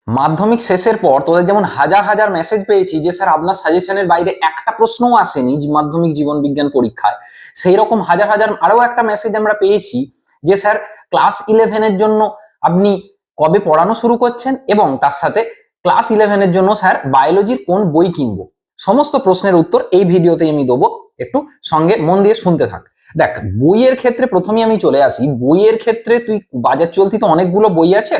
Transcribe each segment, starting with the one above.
মাধ্যমিক শেষের পর তোদের যেমন হাজার হাজার মেসেজ পেয়েছি যে স্যার আপনার সাজেশনের বাইরে একটা প্রশ্নও আসেনি মাধ্যমিক জীবন বিজ্ঞান পরীক্ষায়, সেই রকম হাজার হাজার আরো একটা মেসেজ আমরা পেয়েছি যে স্যার ক্লাস 11-এর জন্য আপনি কবে পড়ানো শুরু করছেন এবং তার সাথে ক্লাস 11-এর জন্য স্যার বায়োলজির কোন বই কিনবো। সমস্ত প্রশ্নের উত্তর এই ভিডিওতে আমি দেবো, একটু সঙ্গে মন দিয়ে শুনতে থাক। দেখ, বইয়ের ক্ষেত্রে প্রথমেই আমি চলে আসি। বইয়ের ক্ষেত্রে তুই বাজার চলতি তো অনেকগুলো বই আছে,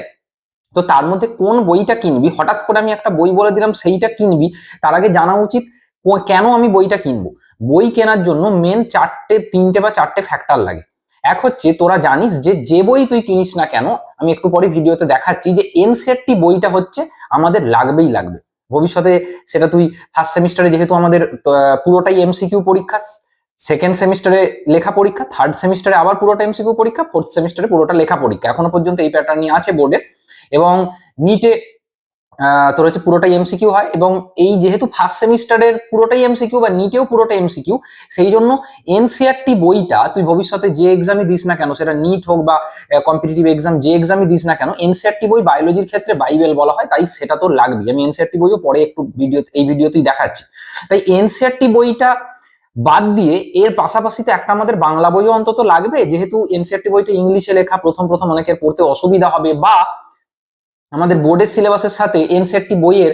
তো তার মধ্যে কোন বইটা কিনবি, হঠাৎ করে আমি একটা বই বলে দিলাম সেইটা কিনবি, তার আগে জানা উচিত কেন আমি বইটা কিনবো। বই কেনার জন্য মেন তিনটে বা চারটে ফ্যাক্টর লাগে। এক হচ্ছে, তোরা জানিস যে যে বই তুই কিনিস না কেন, আমি একটু পরে ভিডিওতে দেখাচ্ছি যে এনসিইআরটি বইটা হচ্ছে আমাদের লাগবেই লাগবে ভবিষ্যতে। সেটা তুই ফার্স্ট সেমিস্টারে যেহেতু আমাদের পুরোটাই এমসিকিউ পরীক্ষা, সেকেন্ড সেমিস্টারে লেখা পরীক্ষা, থার্ড সেমিস্টারে আবার পুরোটা এমসিকিউ পরীক্ষা, ফোর্থ সেমিস্টারে পুরোটা লেখা পরীক্ষা, এখনো পর্যন্ত এই প্যাটার্নই আছে বোর্ডে। এবং নিটে তোর হচ্ছে পুরোটাই এমসিকিউ হয়, এবং এই যেহেতু ফার্স্ট সেমিস্টারের পুরোটাই এমসিকিউ বা নিটেও পুরোটা এমসিকিউ, সেই জন্য এনসিইআরটি বইটা তুই ভবিষ্যতে যে এক্সামই দিস না কেন, সেটা নিট হোক বা কম্পিটিটিভ এক্সাম যে এক্সামই দিস না কেন, এনসিইআরটি বই বায়োলজির ক্ষেত্রে বাইবেল বলা হয়, তাই সেটা তোর লাগবেই। আমি এনসিইআরটি বইও পরে একটু এই ভিডিওতেই দেখাচ্ছি। তাই এনসিইআরটি বইটা বাদ দিয়ে এর পাশাপাশি তো একটা আমাদের বাংলা বইও অন্তত লাগবে, যেহেতু এনসিইআরটি বইটা ইংলিশে লেখা, প্রথম প্রথম অনেকের পড়তে অসুবিধা হবে, বা আমাদের বোর্ডের সিলেবাসের সাথে এনসিইআরটি বইয়ের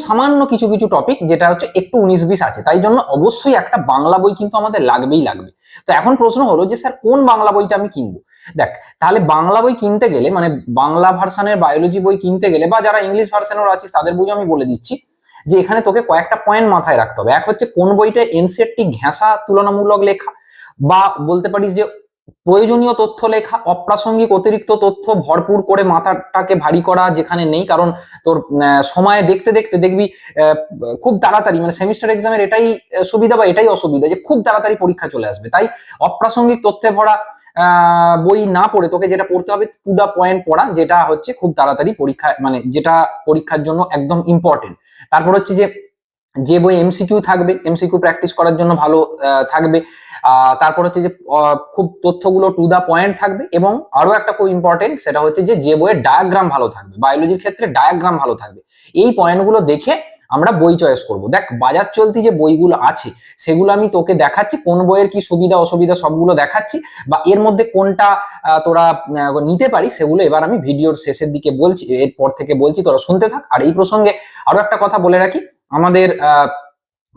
সামান্য কিছু কিছু টপিক যেটা হচ্ছে একটু 19-20 আছে, তাই জন্য অবশ্যই একটা বাংলা বই কিন্তু আমাদের লাগবেই লাগবে। তো এখন প্রশ্ন হলো যে স্যার কোন বাংলা বইটা আমি কিনবো। দেখ, তাহলে বাংলা বই কিনতে গেলে, মানে বাংলা ভার্সানের বায়োলজি বই কিনতে গেলে, বা যারা ইংলিশ ভার্সানেরও আছিস তাদের বই আমি বলে দিচ্ছি যে এখানে তোকে কয়েকটা পয়েন্ট মাথায় রাখতে হবে। এক হচ্ছে, কোন বইটা এনসিইআরটি ঘেঁষা তুলনামূলক লেখা, বা বলতে পারিস যে প্রয়োজনীয় তথ্য লেখা, অপ্রাসঙ্গিক অতিরিক্ত তথ্য ভরপুর করে মাথাটাকে ভারী করা যেখানে নেই। কারণ তোর সময় দেখতে দেখতে দেখবি খুব তাড়াতাড়ি, মানে সেমিস্টার এক্সামের এটাই সুবিধা বা এটাই অসুবিধা যে খুব তাড়াতাড়ি পরীক্ষা চলে আসবে। তাই অপ্রাসঙ্গিক তথ্যে ভরা বই না পড়ে তোকে যেটা পড়তে হবে, টু দা পয়েন্ট পড়া, যেটা হচ্ছে খুব তাড়াতাড়ি পরীক্ষা, মানে যেটা পরীক্ষার জন্য একদম ইম্পর্টেন্ট। তারপর হচ্ছে যে বই এমসিকিউ থাকবে, এমসিকিউ প্র্যাকটিস করার জন্য ভালো থাকবে। তারপর হচ্ছে যে খুব তথ্যগুলো টু দা পয়েন্ট থাকবে, এবং আরো একটা খুব ইম্পর্টেন্ট, সেটা হচ্ছে যে বইয়ের ডায়াগ্রাম ভালো থাকবে, বায়োলজির ক্ষেত্রে ডায়াগ্রাম ভালো থাকবে। এই পয়েন্টগুলো দেখে আমরা বই চয়েস করব। দেখ, বাজার চলতি যে বইগুলো আছে সেগুলো আমি তোকে দেখাচ্ছি, কোন বইয়ের কি সুবিধা অসুবিধা সবগুলো দেখাচ্ছি, বা এর মধ্যে কোনটা তোরা নিতে পারিস সেগুলো এবার আমি ভিডিওর শেষের দিকে বলছি, এরপর থেকে বলছি, তোরা শুনতে থাক। আর এই প্রসঙ্গে আরো একটা কথা বলে রাখি, আমাদের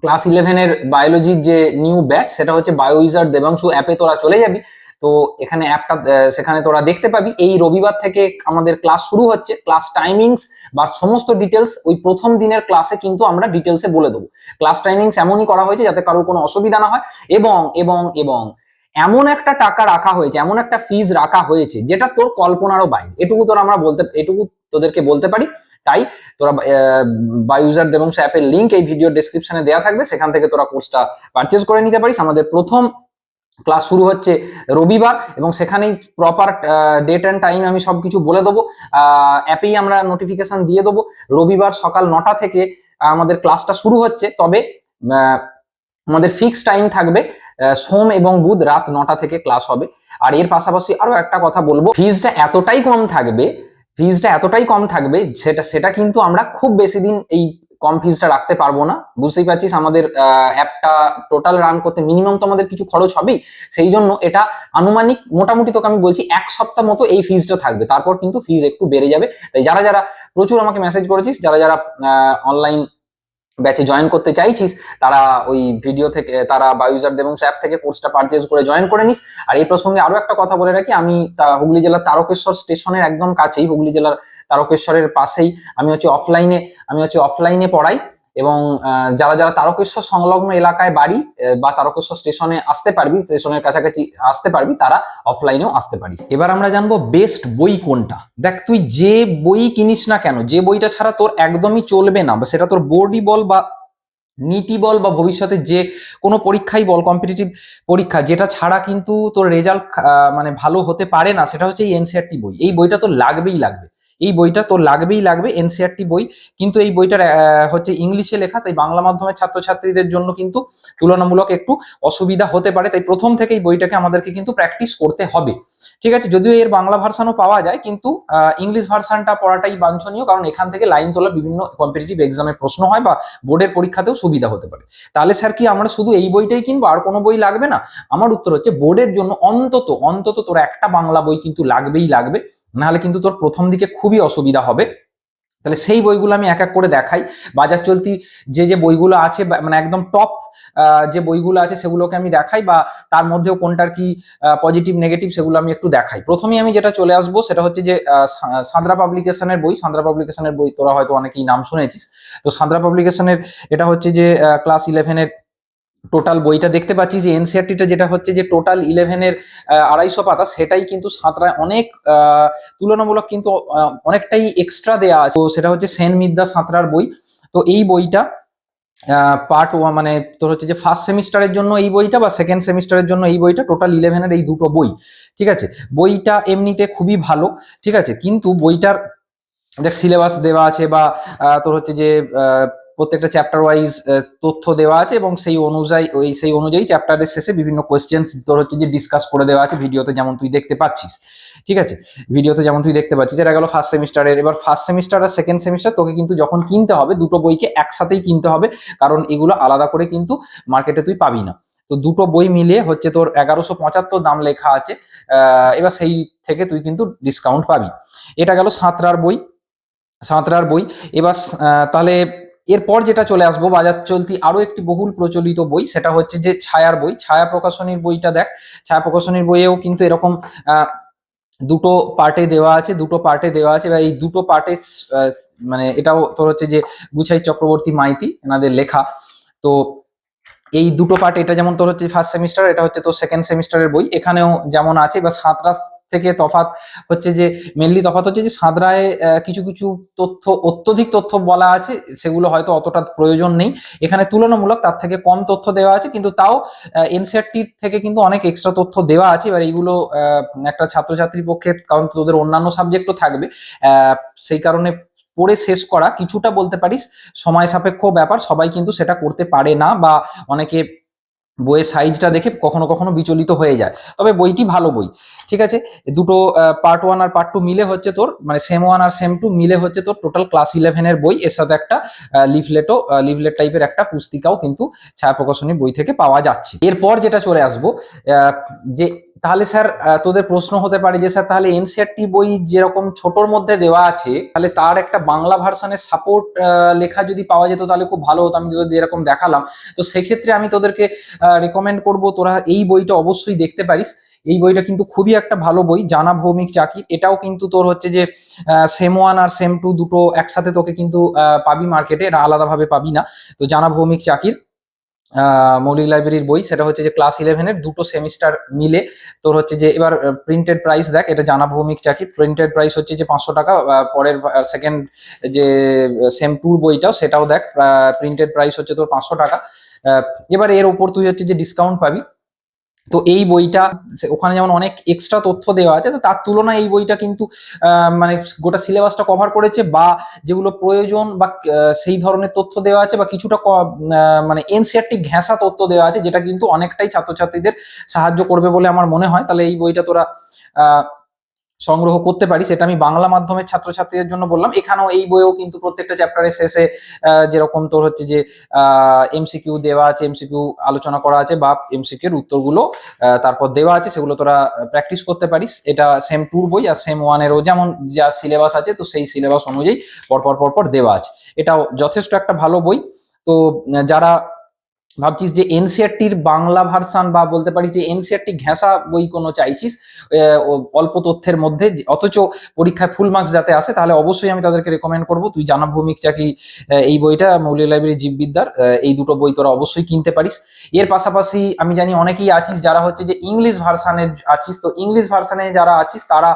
ক্লাস 11-এর বায়োলজির যে নিউ ব্যাচ, সেটা হচ্ছে বায়োউইজার্ড দেবাংশু অ্যাপে তোরা চলে যাবি। তো এখানে অ্যাপটা, সেখানে তোরা দেখতে পাবি এই রবিবার থেকে আমাদের ক্লাস শুরু হচ্ছে। ক্লাস টাইমিংস বা সমস্ত ডিটেলস ওই প্রথম দিনের ক্লাসে কিন্তু আমরা ডিটেলসে বলে দেবো। ক্লাস টাইমিংস এমনই করা হয়েছে যাতে কারোর কোনো অসুবিধা না হয়, এবং এবং এবং এমন একটা টাকা রাখা হয়েছে, এমন একটা ফিজ রাখা হয়েছে যেটা তোর কল্পনারও বাইরে। এটুকু তোদেরকে বলতে পারি। তাই তোরা বায়োউইজার্ড দেবাংশু অ্যাপের লিংক এই ভিডিও ডেসক্রিপশনে দেওয়া থাকবে, সেখান থেকে তোরা কোর্সটা পারচেজ করে নিতে পারিস। আমাদের প্রথম ক্লাস শুরু হচ্ছে রবিবার, এবং সেখানেই প্রপার ডেট অ্যান্ড টাইম আমি সবকিছু বলে দেবো, অ্যাপেই আমরা নোটিফিকেশন দিয়ে দেবো। রবিবার সকাল 9টা থেকে আমাদের ক্লাসটা শুরু হচ্ছে, তবে আমাদের ফিক্সড টাইম থাকবে সোম এবং বুধ রাত 9টা থেকে ক্লাস হবে। আর এর পাশাপাশি আরো একটা কথা বলবো, ফিজটা এতটাই কম থাকবে সেটা কিন্তু আমরা খুব বেশি দিন এই কম ফিজটা রাখতে পারবো না। বুঝতেই পারছিস, আমাদের অ্যাপটা টোটাল রান করতে মিনিমাম তো আমাদের কিছু খরচ হবেই, সেই জন্য এটা আনুমানিক মোটামুটি তোকে আমি বলছি 1 সপ্তাহ মতো এই ফিজটা থাকবে, তারপর কিন্তু ফিজ একটু বেড়ে যাবে। তাই যারা প্রচুর আমাকে মেসেজ করেছিস, যারা অনলাইন ব্যাচে জয়েন করতে চাইছিস, তারা ওই ভিডিও থেকে, তারা বায়োউইজার্ড দেবাংশু অ্যাপ থেকে কোর্সটা পারচেজ করে জয়েন করে নিস। আর এই প্রসঙ্গে আরো একটা কথা বলে রাখি, আমি হুগলি জেলার তারকেশ্বর স্টেশনের একদম কাছেই, হুগলি জেলার তারকেশ্বরের পাশেই আমি হচ্ছে অফলাইনে পড়াই। এবং যারা তারকেশ্বর সংলগ্ন এলাকায় বাড়ি বা তারকেশ্বর স্টেশনে আসতে পারবি, স্টেশনের কাছাকাছি আসতে পারবি, তারা অফলাইনেও আসতে পারিস। এবার আমরা জানবো বেস্ট বই কোনটা। দেখ, তুই যে বই কিনিস না কেন, যে বইটা ছাড়া তোর একদমই চলবে না, বা সেটা তোর বোর্ডই বল বা নিটি বল, বা ভবিষ্যতে যে কোনো পরীক্ষাই বল, কম্পিটিটিভ পরীক্ষা, যেটা ছাড়া কিন্তু তোর রেজাল্ট মানে ভালো হতে পারে না, সেটা হচ্ছে এই এনসিইআরটি বই। এই বইটা তোর লাগবেই লাগবে, এনসিইআরটি বই। কিন্তু এই বইটার হচ্ছে ইংলিশে লেখা, তাই বাংলা মাধ্যমের ছাত্রছাত্রীদের জন্য কিন্তু তুলনামূলক একটু অসুবিধা হতে পারে, তাই প্রথম থেকেই বইটাকে আমাদেরকে কিন্তু প্র্যাকটিস করতে হবে। ঠিক আছে, যদিও এর বাংলা ভার্সানও পাওয়া যায়, কিন্তু ইংলিশ ভার্সানটা পড়াটাই বাঞ্ছনীয়, কারণ এখান থেকে লাইন তোলা বিভিন্ন কম্পিটিটিভ এক্সামের প্রশ্ন হয় বা বোর্ডের পরীক্ষাতেও সুবিধা হতে পারে। তাহলে স্যার কি আমরা শুধু এই বইটাই কিনবো, আর কোনো বই লাগবে না? আমার উত্তর হচ্ছে বোর্ডের জন্য অন্তত অন্তত তোর একটা বাংলা বই কিন্তু লাগবেই লাগবে, নাহলে কিন্তু তোর প্রথম দিকে খুবই অসুবিধা হবে। তাহলে সেই বইগুলো আমি এক এক করে দেখাই। বাজার চলতি যে যে বইগুলো আছে, মানে একদম টপ যে বইগুলো আছে সেগুলোকে আমি দেখাই, বা তার মধ্যেও কোনটার কি পজিটিভ নেগেটিভ সেগুলো আমি একটু দেখাই। প্রথমেই আমি যেটা চলে আসবো সেটা হচ্ছে যে সাঁতরা পাবলিকেশনের বই। সাঁতরা পাবলিকেশনের বই তোরা হয়তো অনেকেই নাম শুনেছিস। তো সাঁতরা পাবলিকেশনের এটা হচ্ছে যে ক্লাস 11-এর টোটাল বইটা দেখতে পাচ্ছি যে এনসিআরটিটা যেটা হচ্ছে যে টোটাল 11-এর 250 পাতা, সেটাই কিন্তু সাঁতরায় অনেক তুলনামূলক কিন্তু অনেকটাই এক্সট্রা দেয়া আছে। তো সেটা হচ্ছে সেন মিদ্যা সাঁতরার বই। তো এই বইটা পার্ট 1 মানে তোর হচ্ছে যে ফার্স্ট সেমিস্টারের জন্য এই বইটা বা সেকেন্ড সেমিস্টারের জন্য এই বইটা, টোটাল 11-এর এই দুটো বই। ঠিক আছে, বইটা এমনিতে খুবই ভালো। ঠিক আছে, কিন্তু বইটার দেখ সিলেবাস দেওয়া আছে, বা তোর হচ্ছে যে প্রত্যেকটা চ্যাপ্টার ওয়াইজ তথ্য দেওয়া আছে, এবং সেই অনুযায়ী চ্যাপ্টারের শেষে বিভিন্ন কোয়েশ্চেন্স তোর হচ্ছে যে ডিসকাস করে দেওয়া আছে ভিডিওতে, যেমন তুই দেখতে পাচ্ছিস। ঠিক আছে, ভিডিওতে যেমন তুই দেখতে পাচ্ছিস, এটা গেল ফার্স্ট সেমিস্টারের। এবার ফার্স্ট সেমিস্টার আর সেকেন্ড সেমিস্টার তোকে কিন্তু যখন কিনতে হবে, দুটো বইকে একসাথেই কিনতে হবে, কারণ এগুলো আলাদা করে কিন্তু মার্কেটে তুই পাবি না। তো দুটো বই মিলিয়ে হচ্ছে তোর 1175 দাম লেখা আছে। এবার সেই থেকে তুই কিন্তু ডিসকাউন্ট পাবি। এটা গেল সাঁতরার বই। এবার তাহলে এরপর যেটা চলে আসবো, বাজার চলতি আরো একটি বহুল প্রচলিত বই, সেটা হচ্ছে যে ছায়ার বই। ছায়া প্রকাশনীর বইটা দেখ। ছায়া প্রকাশনীর বইয়েও কিন্তু এরকম দুটো পার্টে দেওয়া আছে, এবার এই দুটো পার্টে মানে এটাও তোর হচ্ছে যে গুছাই চক্রবর্তী মাইতি এনাদের লেখা। তো এই দুটো পার্ট, এটা যেমন তোর হচ্ছে ফার্স্ট সেমিস্টার, এটা হচ্ছে তোর সেকেন্ড সেমিস্টারের বই, এখানেও যেমন আছে। বা সাঁতরা থেকে তফাৎ হচ্ছে যে মেনলি তফাৎ হচ্ছে যে সাঁতরায় কিছু কিছু তথ্য, অত্যধিক তথ্য বলা আছে, সেগুলো হয়তো অতটা প্রয়োজন নেই। এখানে তুলনামূলক তার থেকে কম তথ্য দেওয়া আছে, কিন্তু তাও এনসিআরটি থেকে কিন্তু অনেক এক্সট্রা তথ্য দেওয়া আছে। এবার এইগুলো একটা ছাত্রছাত্রীর পক্ষে, কারণ তোদের অন্যান্য সাবজেক্টও থাকবে, সেই কারণে পড়ে শেষ করা কিছুটা বলতে পারিস সময় সাপেক্ষ ব্যাপার। সবাই কিন্তু সেটা করতে পারে না, বা অনেকে বইয়ের সাইজটা দেখে কখনো কখনো বিচলিত হয়ে যায়। তবে বইটি ভালো বই। ঠিক আছে, দুটো পার্ট 1 আর পার্ট 2 মিলে হচ্ছে তোর, মানে সেম 1 আর সেম 2 মিলে হচ্ছে তোর টোটাল ক্লাস 11-এর বই। এর সাথে একটা লিফলেট টাইপের একটা পুস্তিকাও কিন্তু ছায়া প্রকাশনী বই থেকে পাওয়া যাচ্ছে। এরপর যেটা চলে আসবো, যে তাহলে স্যার তোদের প্রশ্ন হতে পারে যে স্যার তাহলে এনসিআরটি বই যেরকম ছোটর মধ্যে দেওয়া আছে, তাহলে তার একটা বাংলা ভার্সনের সাপোর্ট লেখা যদি পাওয়া যেত তাহলে খুব ভালো হতো, আমি যদি এরকম দেখালাম। তো সেক্ষেত্রে আমি তোদেরকে রেকমেন্ড করব তোরা এই বইটা অবশ্যই দেখতে পারিস। এই বইটা কিন্তু খুবই একটা ভালো বই, জানা ভৌমিক চাকির। এটাও কিন্তু তোর হচ্ছে যে সেম 1 আর সেম 2 দুটো একসাথে তোকে কিন্তু পাবি মার্কেটে, এটা আলাদাভাবে পাবি না। তো জানা ভৌমিক চাকির মৌলিক লাইব্রেরির বই, সেটা হচ্ছে যে ক্লাস 11-এর দুটো সেমিস্টার মিলে তোর হচ্ছে যে, এবার প্রিন্টেড প্রাইস দেখ, এটা জানা ভৌমিক চাকির প্রিন্টেড প্রাইস হচ্ছে যে 500 টাকা। পরের সেকেন্ড যে সেম 2 বইটাও সেটাও দেখ, প্রিন্টেড প্রাইস হচ্ছে তোর 500 টাকা। এবার এর ওপর তুই হচ্ছে যে ডিসকাউন্ট পাবি। তো এই বইটা ওখানে যেমন অনেক এক্সট্রা তথ্য দেওয়া আছে, তো তার তুলনায় এই বইটা কিন্তু মানে গোটা সিলেবাসটা কভার করেছে, বা যেগুলো প্রয়োজন বা সেই ধরনের তথ্য দেওয়া আছে, বা কিছুটা মানে এনসিআরটি ঘেঁষা তথ্য দেওয়া আছে, যেটা কিন্তু অনেকটাই ছাত্রছাত্রীদের সাহায্য করবে বলে আমার মনে হয়। তাহলে এই বইটা তোরা সংগ্রহ করতে পারি। সেটা আমি বাংলা মাধ্যমের ছাত্রছাত্রীদের জন্য বললাম। এখানেও এই বইও কিন্তু প্রত্যেকটা চ্যাপ্টারের শেষে যেরকম তোর হচ্ছে যে এমসিকিউ দেওয়া আছে, এমসিকিউ আলোচনা করা আছে, বা এমসিকিউ এর উত্তরগুলো তারপর দেওয়া আছে, সেগুলো তোরা প্র্যাকটিস করতে পারিস। এটা সেম 2 বই, আর সেম 1-এরও যেমন যা সিলেবাস আছে, তো সেই সিলেবাস অনুযায়ী পরপর দেওয়া আছে। এটাও যথেষ্ট একটা ভালো বই। তো যারা ভাবছিস যে এনসিআরটির বাংলা ভার্সান, বা বলতে পারিস যে এনসিআরটি ঘেঁষা বই কোনো চাইছিস অল্প তথ্যের মধ্যে, অথচ পরীক্ষায় ফুল মার্কস যাতে আসে, তাহলে অবশ্যই আমি তাদেরকে রেকমেন্ড করবো তুই জানা ভৌমিক চাকি এই বইটা, মৌলিক লাইব্রেরি জীববিদ্যার এই দুটো বই তোরা অবশ্যই কিনতে পারিস। এর পাশাপাশি আমি জানি অনেকেই আছিস যারা হচ্ছে যে ইংলিশ ভার্সানে আছিস। তো ইংলিশ ভার্সানে যারা আছিস তারা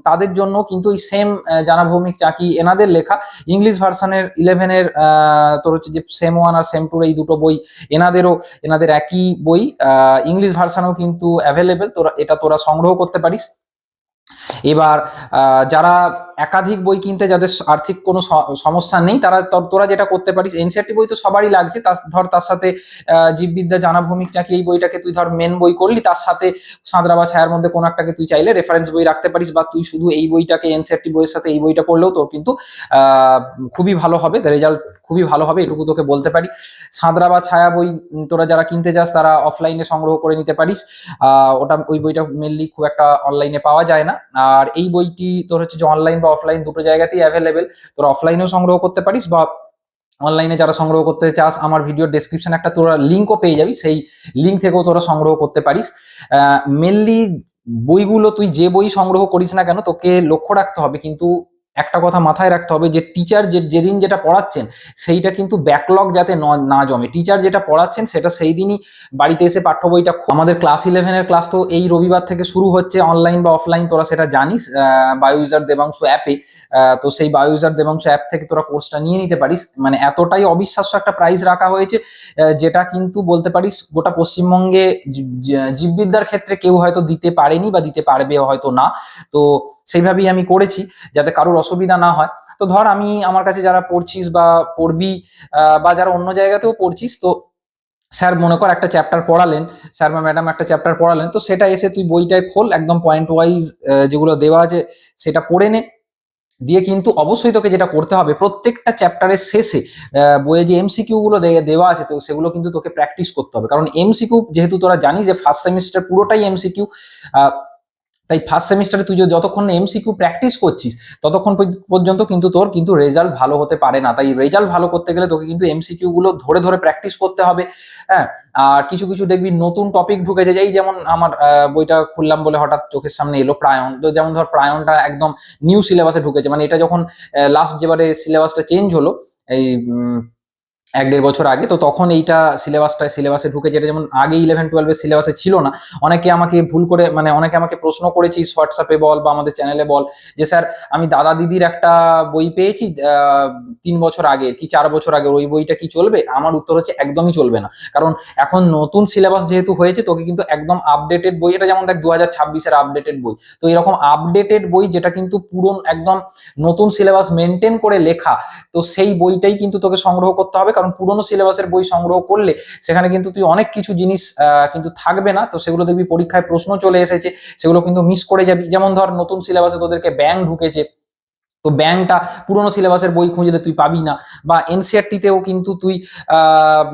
তাদের জন্য কিন্তু এই সেম জানা ভৌমিক চাকি এনাদের লেখা ইংলিশ ভার্সানের 11-এর তোর হচ্ছে যে সেম 1 আর সেম 2 এই দুটো বই, এনাদের একই বই ইংলিশ ভার্সানেও কিন্তু অ্যাভেলেবেল, তোরা সংগ্রহ করতে পারিস। এবার যারা একাধিক বই কিনতে যাদের আর্থিক কোনো সমস্যা নেই, তারা তোরা যেটা করতে পারিস, এনসিইআরটি বই তো সবারই লাগছে, ধর তার সাথে জীববিদ্যা জানা ভৌমিক চাকি এই বইটাকে তুই ধর মেন বই করলি, তার সাথে সাঁতরা বা ছায়ার মধ্যে কোনো একটাকে তুই চাইলে রেফারেন্স বই রাখতে পারিস, বা তুই শুধু এই বইটাকে এনসিইআরটি বইয়ের সাথে এই বইটা পড়লেও তোর কিন্তু খুবই ভালো হবে, রেজাল্ট খুবই ভালো হবে, এটুকু তোকে বলতে পারি। সাঁতরা বা ছায়া বই তোরা যারা কিনতে যাস তারা অফলাইনে সংগ্রহ করে নিতে পারিস, ওই বইটা মেনলি খুব একটা অনলাইনে পাওয়া যায় না। আর এই বইটি তোর হচ্ছে যে অনলাইন বা অফলাইন দুটো জায়গাতেই অ্যাভেলেবেল, তোরা অফলাইনেও সংগ্রহ করতে পারিস, বা অনলাইনে যারা সংগ্রহ করতে চাস আমার ভিডিও ডেসক্রিপশনে একটা তোরা লিঙ্কও পেয়ে যাবি, সেই লিঙ্ক থেকেও তোরা সংগ্রহ করতে পারিস। মেনলি বইগুলো তুই যে বই সংগ্রহ করিস না কেন, তোকে লক্ষ্য রাখতে হবে কিন্তু একটা কথা মাথায় রাখতে হবে, যে টিচার যেদিন যেটা পড়াচ্ছেন সেইটা কিন্তু ব্যাকলগ যাতে না জমে। টিচার যেটা পড়াচ্ছেন সেটা সেই দিনই বাড়িতে এসে পাঠ্য বইটা, আমাদের ক্লাস 11-এর ক্লাস তো এই রবিবার থেকে শুরু হচ্ছে, অনলাইন বা অফলাইন তোরা সেটা জানিস, বায়ো ইউজার দেবাংশু অ্যাপে। তো সেই বায়ো ইউজার দেবাংশু অ্যাপ থেকে তোরা কোর্সটা নিয়ে নিতে পারিস। মানে এতটাই অবিশ্বাস্য একটা প্রাইস রাখা হয়েছে, যেটা কিন্তু বলতে পারিস গোটা পশ্চিমবঙ্গে জীববিদ্যার ক্ষেত্রে কেউ হয়তো দিতে পারেনি বা দিতে পারবে হয়তো না। তো সেইভাবেই আমি করেছি যাতে কারোর অসুবিধা না হয়। তো ধর আমি আমার কাছে যারা পড়ছিস বা পড়বি, বা যারা অন্য জায়গাতেও পড়ছিস, তো স্যার মনে কর একটা চ্যাপ্টার পড়ালেন, স্যার বা ম্যাডাম একটা চ্যাপ্টার পড়ালেন, তো সেটা এসে তুই বইটায় খোল, একদম পয়েন্ট ওয়াইজ যেগুলো দেওয়া আছে সেটা পড়ে নে। দিয়ে কিন্তু অবশ্যই তোকে যেটা করতে হবে, প্রত্যেকটা চ্যাপ্টারের শেষে বইয়ে যে এমসিকিউ গুলো দেওয়া আছে, তো সেগুলো কিন্তু তোকে প্র্যাকটিস করতে হবে, কারণ এমসিকিউ যেহেতু তোরা জানিস যে ফার্স্ট সেমিস্টার পুরোটাই এমসিকিউ। তাই ফার্স্ট সেমিস্টারে তুই যতক্ষণ এমসিকিউ প্র্যাকটিস করছিস ততক্ষণ পর্যন্ত কিন্তু তোর কিন্তু রেজাল্ট ভালো হতে পারে না। তাই রেজাল্ট ভালো করতে গেলে তোকে কিন্তু এমসিকিউ গুলো ধরে ধরে প্র্যাকটিস করতে হবে। হ্যাঁ, আর কিছু কিছু দেখবি নতুন টপিক ঢুকেছে, এই যেমন আমার বইটা খুললাম বলে হঠাৎ চোখের সামনে এলো প্রায়ন, তো যেমন ধর প্রায়নটা একদম নিউ সিলেবাসে ঢুকেছে, মানে এটা যখন লাস্ট যেবারে সিলেবাসটা চেঞ্জ হলো এই 1-1.5 বছর আগে, তো তখন এইটা সিলেবাসে ঢুকে, যেটা যেমন আগে 11-12-এর সিলেবাসে ছিল না। অনেকে আমাকে ভুল করে, মানে অনেকে আমাকে প্রশ্ন করেছিস হোয়াটসঅ্যাপে বল বা আমাদের চ্যানেলে বল, যে স্যার আমি দাদা দিদির একটা বই পেয়েছি 3 বছর আগে কি 4 বছর আগে, ওই বইটা কি চলবে? আমার উত্তর হচ্ছে একদমই চলবে না, কারণ এখন নতুন সিলেবাস যেহেতু হয়েছে, তোকে কিন্তু একদম আপডেটেড বই, এটা যেমন দেখ 2026-এর আপডেটেড বই, তো এরকম আপডেটেড বই যেটা কিন্তু পুরো একদম নতুন সিলেবাস মেনটেন করে লেখা, তো সেই বইটাই কিন্তু তোকে সংগ্রহ করতে হবে, কারণ পুরোনো সিলেবাসের বই সংগ্রহ করলে সেখানে কিন্তু তুই অনেক কিছু জিনিস কিন্তু থাকবে না, তো সেগুলো দেখবি পরীক্ষায় প্রশ্ন চলে এসেছে, সেগুলো কিন্তু মিস করে যাবি। যেমন ধর নতুন সিলেবাসে তোদেরকে ব্যাংক ঢুকেছে, তো ব্যাংকটা পুরোনো সিলেবাসের বই খুঁজলে তুই পাবি না। বা এনসিইআরটিতেও কিন্তু তুই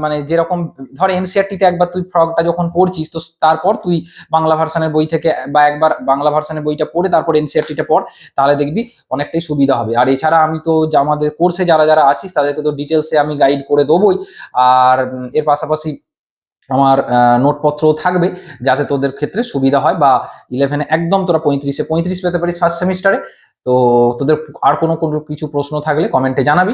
মানে যেরকম ধর এনসিইআরটিতে একবার তুই ফ্রগটা যখন পড়ছিস, তো তারপর তুই বাংলা ভার্সানের বই থেকে বা একবার বাংলা ভার্সানের বইটা পড়ে তারপর এনসিইআরটিটা পড়, তাহলে দেখবি অনেকটাই সুবিধা হবে। আর এছাড়া আমি তো আমাদের কোর্সে যারা যারা আছিস তাদেরকে তো ডিটেলসে আমি গাইড করে দেবোই, আর এর পাশাপাশি আমার নোটপত্র থাকবে, যাতে তোদের ক্ষেত্রে সুবিধা হয়, বা 11-এ একদম তোরা 35-এ 35 পেতে পারিস ফার্স্ট সেমিস্টারে। তো তোদের আর কোনো কিছু প্রশ্ন থাকলে কমেন্টে জানাবি।